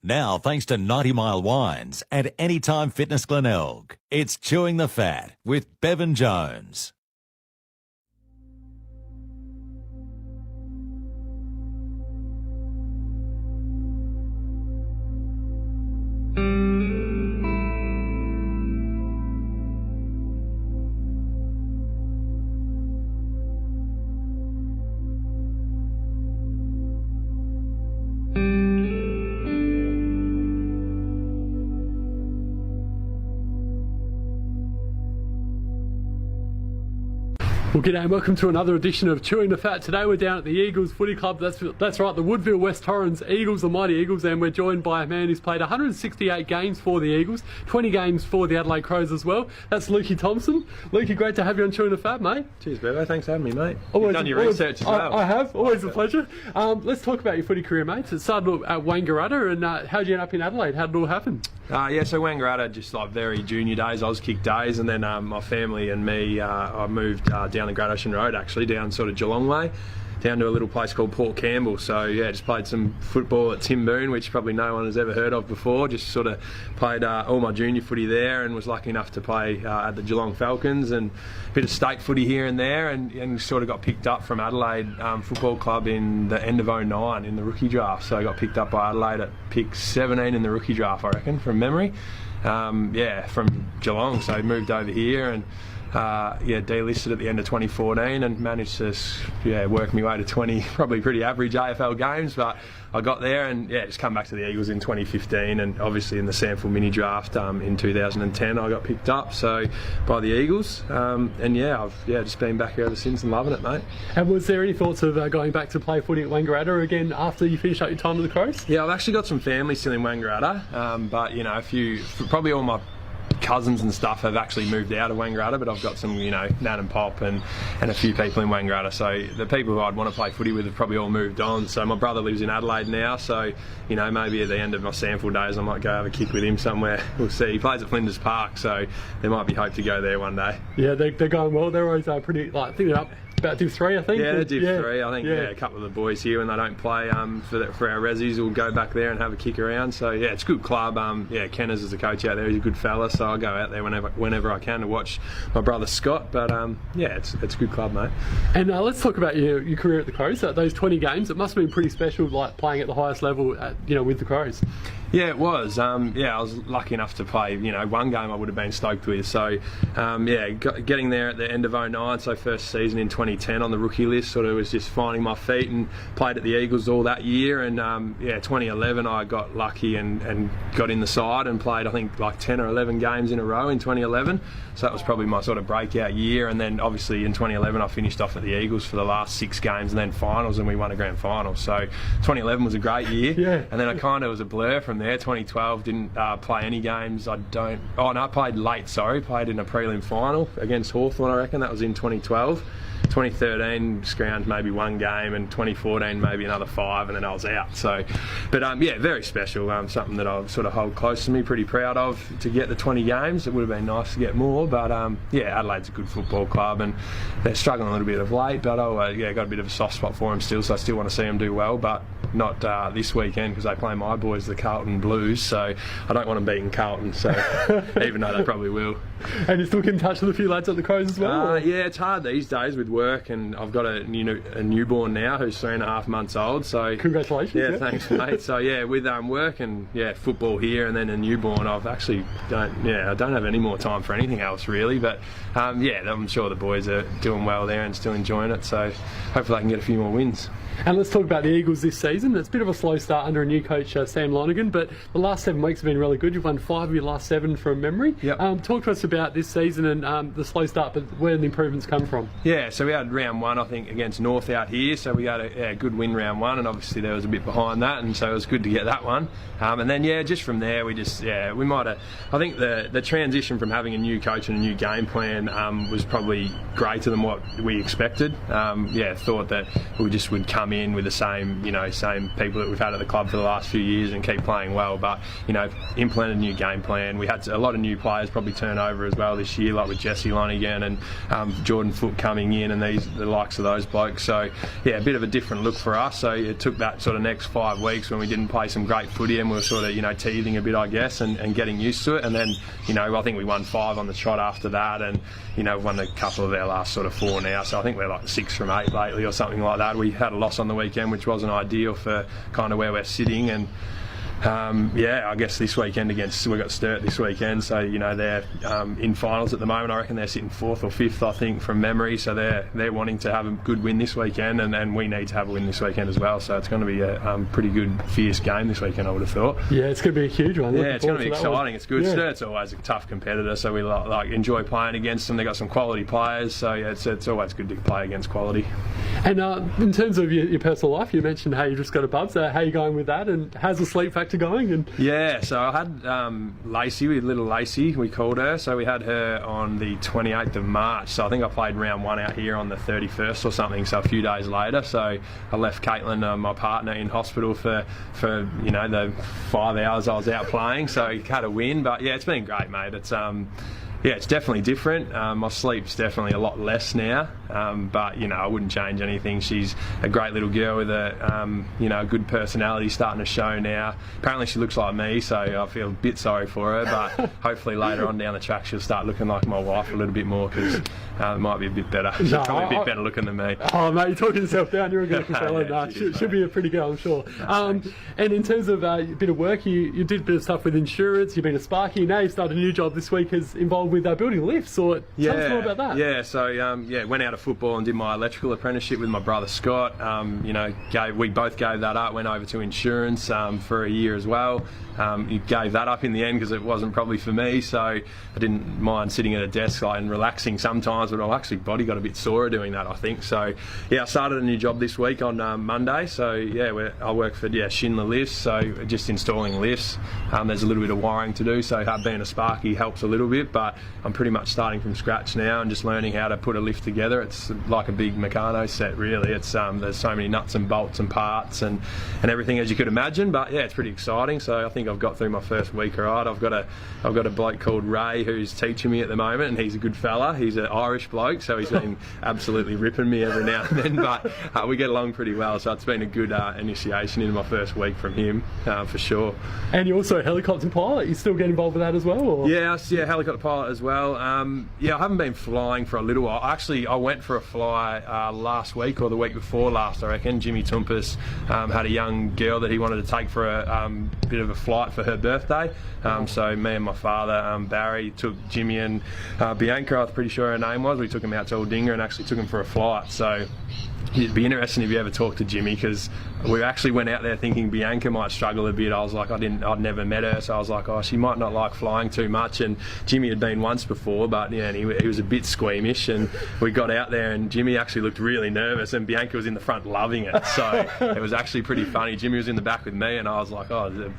Now, thanks to 90 Mile Wines and Anytime Fitness Glenelg, it's Chewing the Fat with Bevan Jones. Well, g'day and welcome to another edition of Chewing the Fat. Today we're down at the Eagles Footy Club. That's right, the Woodville West Torrens Eagles, the mighty Eagles, and we're joined by a man who's played 168 games for the Eagles, 20 games for the Adelaide Crows as well. That's Lukey Thompson. Lukey, great to have you on Chewing the Fat, mate. Cheers, Bevo. Thanks for having me, mate. You've done your research as well. I have. Always a pleasure. Let's talk about your footy career, mate. It started at Wangaratta, and how'd you end up in Adelaide? How did it all happen? So Wangaratta, just like very junior days, Auskick days, and then my family and me, I moved down the Great Ocean Road, actually, down sort of Geelong way, down to a little place called Port Campbell. So yeah, just played some football at Timboon, which probably no one has ever heard of before. Just sort of played all my junior footy there, and was lucky enough to play at the Geelong Falcons, and a bit of state footy here and there, and sort of got picked up from Adelaide Football Club in the end of '09 in the rookie draft. So I got picked up by Adelaide at pick 17 in the rookie draft, I reckon, from memory. From Geelong. So I moved over here and delisted at the end of 2014 and managed to work my way to 20 probably pretty average AFL games, but I got there and just come back to the Eagles in 2015, and obviously in the Sample mini draft in 2010 I got picked up by the Eagles, I've just been back here ever since and loving it, mate. And was there any thoughts of going back to play footy at Wangaratta again after you finished up your time with the Crows? Yeah, I've actually got some family still in Wangaratta, but probably all my cousins and stuff have actually moved out of Wangaratta, but I've got some, Nan and Pop and a few people in Wangaratta. So the people who I'd want to play footy with have probably all moved on. So my brother lives in Adelaide now, so, maybe at the end of my Sample days I might go have a kick with him somewhere. We'll see. He plays at Flinders Park, so there might be hope to go there one day. Yeah, they're going well. They're always pretty, I think they're up about Div 3, I think. Yeah, they're Div 3. I think a couple of the boys here, when they don't play for our resis, will go back there and have a kick around. So yeah, it's a good club. Kenners is the coach out there. He's a good fella, so I go out there whenever I can to watch my brother Scott. But it's a good club, mate. And let's talk about your career at the Crows. Those 20 games, it must have been pretty special, like playing at the highest level, with the Crows. Yeah, it was. I was lucky enough to play, one game I would have been stoked with. So, getting there at the end of '09, so first season in 2010 on the rookie list, sort of was just finding my feet, and played at the Eagles all that year. And 2011 I got lucky and got in the side and played, I think, like 10 or 11 games in a row in 2011. So that was probably my sort of breakout year. And then obviously in 2011 I finished off at the Eagles for the last 6 games and then finals, and we won a grand final. So 2011 was a great year. Yeah. And then I kind of was a blur from there. 2012 didn't play any games. I played late, played in a prelim final against Hawthorn, I reckon. That was in 2012. 2013 scrounged maybe 1 game, and 2014 maybe another 5, and then I was out. So, but very special. Something that I sort of hold close to me. Pretty proud of to get the 20 games. It would have been nice to get more, but Adelaide's a good football club, and they're struggling a little bit of late. But got a bit of a soft spot for them still, so I still want to see them do well. But not this weekend, because they play my boys, the Carlton Blues. So I don't want them beating Carlton. So even though they probably will. And you still keep in touch with a few lads at the Crows as well? It's hard these days with work, and I've got a newborn now who's 3.5 months old. So congratulations. Yeah, thanks, mate. So with work and football here, and then a newborn, I don't have any more time for anything else really. But I'm sure the boys are doing well there and still enjoying it. So hopefully I can get a few more wins. And let's talk about the Eagles this season. It's a bit of a slow start under a new coach, Sam Lonergan, but the last 7 weeks have been really good. You've won 5 of your last 7 from memory. Yep. Talk to us about this season and the slow start, but where the improvements come from. Yeah, so we had round 1, I think, against North out here. So we had a good win round 1, and obviously there was a bit behind that, and so it was good to get that one. And then just from there, we might have. I think the transition from having a new coach and a new game plan was probably greater than what we expected. Thought that we just would come come in with the same people that we've had at the club for the last few years and keep playing well. But implement a new game plan. We had a lot of new players probably turn over as well this year, like with Jesse Lonigan and Jordan Foote coming in, and the likes of those blokes. So yeah, a bit of a different look for us. So it took that sort of next 5 weeks when we didn't play some great footy and we were sort of teething a bit, I guess, and getting used to it. And then I think we won 5 on the trot after that, and we've won a couple of our last sort of 4 now. So I think we're like 6 from 8 lately or something like that. We had a loss on the weekend, which wasn't ideal for kind of where we're sitting. And I guess this weekend we've got Sturt this weekend, so they're in finals at the moment. I reckon they're sitting 4th or 5th, I think, from memory. So they're wanting to have a good win this weekend, and we need to have a win this weekend as well. So it's going to be a pretty good, fierce game this weekend, I would have thought. Yeah, it's going to be a huge one. Yeah, it's going to be exciting. It's good. Yeah. Sturt's always a tough competitor, so we enjoy playing against them. They've got some quality players, so yeah, it's always good to play against quality. And in terms of your personal life, you mentioned how you just got a bub. So how are you going with that, and how's the sleep factor going? And yeah, so I had little Lacey, we called her. So we had her on the 28th of March. So I think I played round 1 out here on the 31st or something, so a few days later. So I left Caitlin, my partner, in hospital for the 5 hours I was out playing. So he had a win, but yeah, it's been great, mate. It's definitely different. My sleep's definitely a lot less now, but I wouldn't change anything. She's a great little girl with a good personality, starting to show now. Apparently she looks like me, so I feel a bit sorry for her, but hopefully later on down the track she'll start looking like my wife a little bit more, because it might be a bit better. She's probably a bit better looking than me. Oh mate, you're talking yourself down. You're a good fella. She'll be a pretty girl, I'm sure. And in terms of a bit of work, you did a bit of stuff with insurance. You've been a Sparky. Now you started a new job this week as involved with building lifts. Or tell us more about that. Yeah, so went out of football and did my electrical apprenticeship with my brother Scott. We both gave that up. Went over to insurance for a year as well. He gave that up in the end because it wasn't probably for me. So I didn't mind sitting at a desk and relaxing sometimes, but body got a bit sore doing that, I think. So yeah, I started a new job this week on Monday. So yeah, I work for Schindler Lifts, so just installing lifts. There's a little bit of wiring to do, so being a Sparky helps a little bit, but I'm pretty much starting from scratch now and just learning how to put a lift together. It's like a big Meccano set, really. It's there's so many nuts and bolts and parts and everything, as you could imagine. But yeah, it's pretty exciting. So I think I've got through my first week all right. I've got a bloke called Ray who's teaching me at the moment, and he's a good fella. He's an Irish bloke, so he's been absolutely ripping me every now and then. But we get along pretty well. So it's been a good initiation in my first week from him, for sure. And you're also a helicopter pilot. You still get involved with that as well? Or? Yeah, helicopter pilot as well. I haven't been flying for a little while. Actually, I went for a fly last week or the week before last, I reckon. Jimmy Tumpus had a young girl that he wanted to take for a bit of a flight for her birthday. So me and my father, Barry, took Jimmy and Bianca, I'm pretty sure her name was. We took him out to Aldinga and actually took him for a flight. So it'd be interesting if you ever talk to Jimmy, because we actually went out there thinking Bianca might struggle a bit. I was like, I'd never met her, so I was like, she might not like flying too much. And Jimmy had been once before, but yeah, and he was a bit squeamish. And we got out there, and Jimmy actually looked really nervous, and Bianca was in the front loving it. So it was actually pretty funny. Jimmy was in the back with me, and I was like,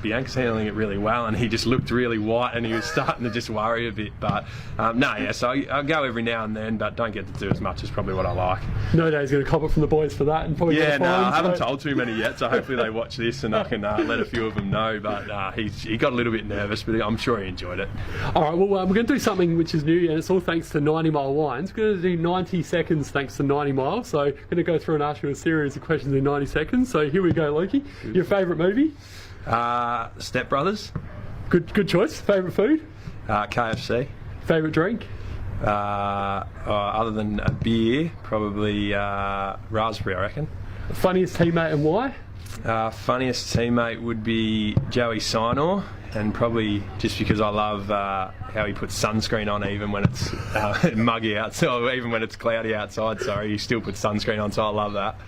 Bianca's handling it really well, and he just looked really white, and he was starting to just worry a bit. But so I go every now and then, but don't get to do as much as probably what I like. No doubt he's going to cop it from the boys for that, and probably I haven't told too many yet, so hopefully they watch this and I can let a few of them know. But he got a little bit nervous, but I'm sure he enjoyed it. All right, well, we're going to do something which is new, and it's all thanks to 90 Mile Wines. We're going to do 90 seconds thanks to 90 Mile. So I'm going to go through and ask you a series of questions in 90 seconds. So here we go, Loki. Your favourite movie? Step Brothers. Good choice. Favourite food? KFC. Favourite drink? Other than a beer, probably raspberry, I reckon. Funniest teammate and why? Funniest teammate would be Joey Sinor, and probably just because I love how he puts sunscreen on even when it's muggy outside, or even when it's cloudy outside. Sorry, he still puts sunscreen on, so I love that.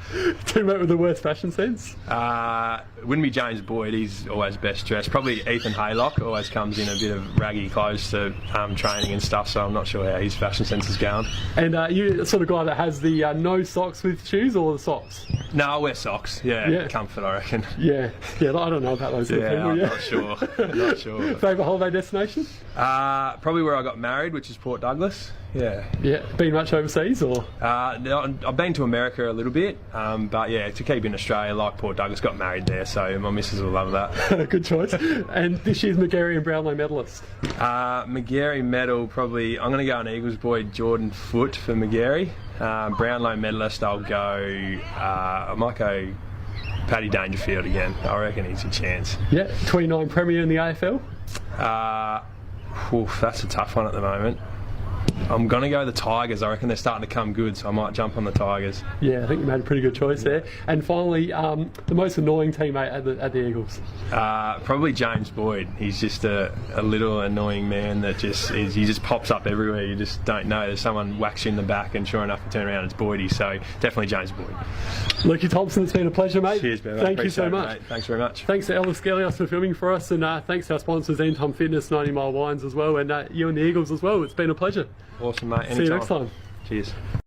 Teammate with the worst fashion sense? Wouldn't be James Boyd. He's always best dressed. Probably Ethan Haylock always comes in a bit of raggy clothes to training and stuff, so I'm not sure how his fashion sense is going. And you the sort of guy that has the no socks with shoes, or the socks? No, I wear socks. Yeah. Comfort, I reckon. Yeah, I don't know about those people. I'm not sure. Not sure. Favourite holiday destination? Probably where I got married, which is Port Douglas. Yeah. Yeah. Been much overseas or? No, I've been to America a little bit, but yeah, to keep in Australia, like Port Douglas, got married there, so my missus will love that. Good choice. And this year's Magarey and Brownlow medalist? Magarey medal, probably, I'm going to go an Eagles boy, Jordan Foote for Magarey. Brownlow medalist, I might go Paddy Dangerfield again. I reckon he's a chance. Yeah. 29 Premier in the AFL? That's a tough one at the moment. I'm going to go the Tigers. I reckon they're starting to come good, so I might jump on the Tigers. Yeah, I think you made a pretty good choice there. And finally, the most annoying teammate at the Eagles? Probably James Boyd. He's just a little annoying man that he just pops up everywhere. You just don't know. There's someone whacks you in the back, and sure enough, you turn around, it's Boydie. So definitely James Boyd. Lukey Thompson, it's been a pleasure, mate. Cheers, Bevo. Thank you so much. Mate. Thanks very much. Thanks to Ellis Gelios for filming for us, and thanks to our sponsors, End-Time Fitness, 90 Mile Wines as well, and you and the Eagles as well. It's been a pleasure. Awesome, mate. Anytime. See you next time. Cheers.